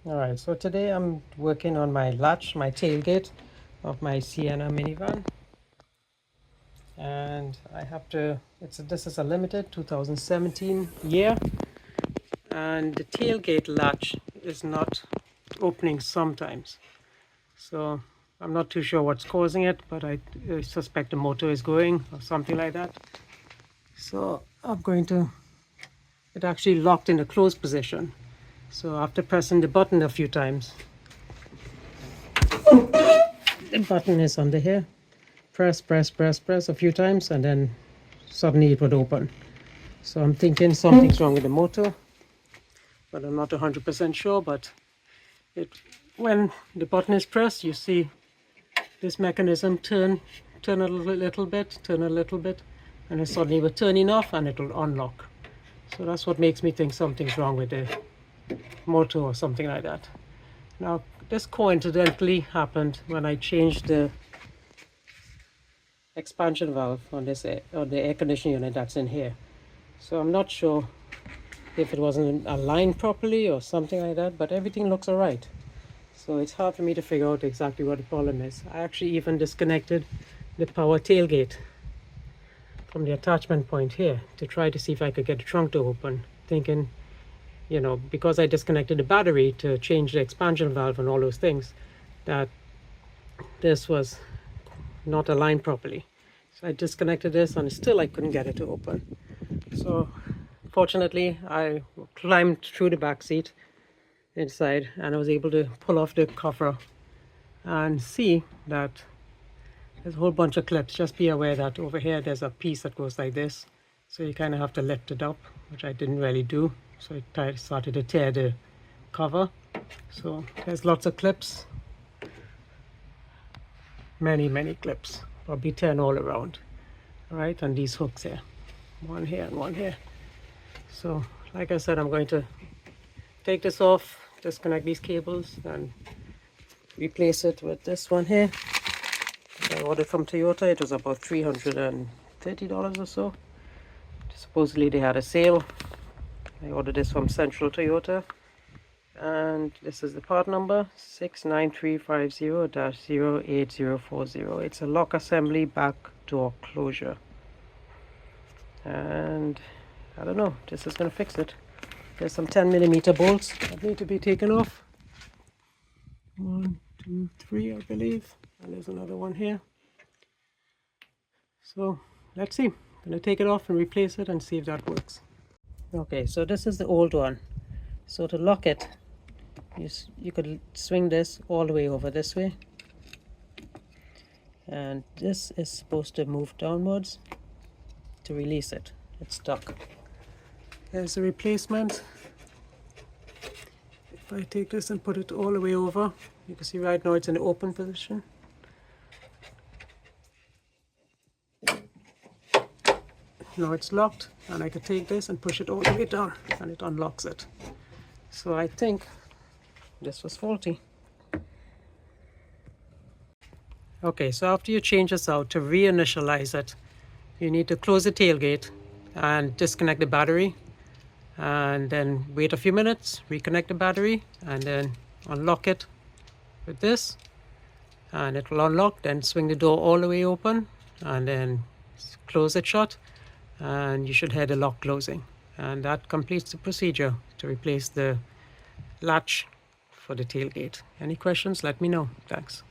Alright, so today I'm working on my latch, my tailgate of my Sienna minivan. And I have to, this is a limited 2017 year. And the tailgate latch is not opening sometimes. So I'm not too sure what's causing it, but I suspect the motor is going or something like that. So it actually locked in a closed position. So after pressing the button a few times, the button is under here. Press a few times, and then suddenly it would open. So I'm thinking something's wrong with the motor, but I'm not 100% sure. But when the button is pressed, you see this mechanism turn a little bit, and it suddenly will turn off and it will unlock. So that's what makes me think something's wrong with the motor or something like that. Now, this coincidentally happened when I changed the expansion valve on the air conditioning unit that's in here. So I'm not sure if it wasn't aligned properly or something like that, but everything looks alright. So it's hard for me to figure out exactly what the problem is. I actually even disconnected the power tailgate from the attachment point here to try to see if I could get the trunk to open, thinking, because I disconnected the battery to change the expansion valve and all those things, that this was not aligned properly. So I disconnected this and still I couldn't get it to open. So fortunately I climbed through the back seat inside and I was able to pull off the cover and see that there's a whole bunch of clips. Just be aware that over here there's a piece that goes like this, so you kind of have to lift it up, which I didn't really do. So I started to tear the cover. So there's lots of clips, many clips, probably 10 all around. All right, and these hooks here, one here and one here. So like I said, I'm going to take this off, disconnect these cables and replace it with this one here. I ordered from Toyota. It was about $330 or so. Supposedly they had a sale. I ordered this from Central Toyota, and this is the part number 69350-08040. It's a lock assembly back door closure, and I don't know, this is going to fix it. There's some 10mm bolts that need to be taken off. 1, 2, 3, I believe, and there's another one here. So let's see. I'm going to take it off and replace it and see if that works. Okay, so this is the old one. So to lock it, you could swing this all the way over this way, and this is supposed to move downwards to release it. It's stuck. Here's the replacement. If I take this and put it all the way over, you can see right now it's in the open position. Now it's locked, and I can take this and push it all the way down and it unlocks it. So I think this was faulty. Okay, so after you change this out, to reinitialize it, you need to close the tailgate and disconnect the battery, and then wait a few minutes, reconnect the battery, and then unlock it with this, and it will unlock. Then swing the door all the way open and then close it shut, and you should hear the lock closing. And that completes the procedure to replace the latch for the tailgate. Any questions, let me know. Thanks.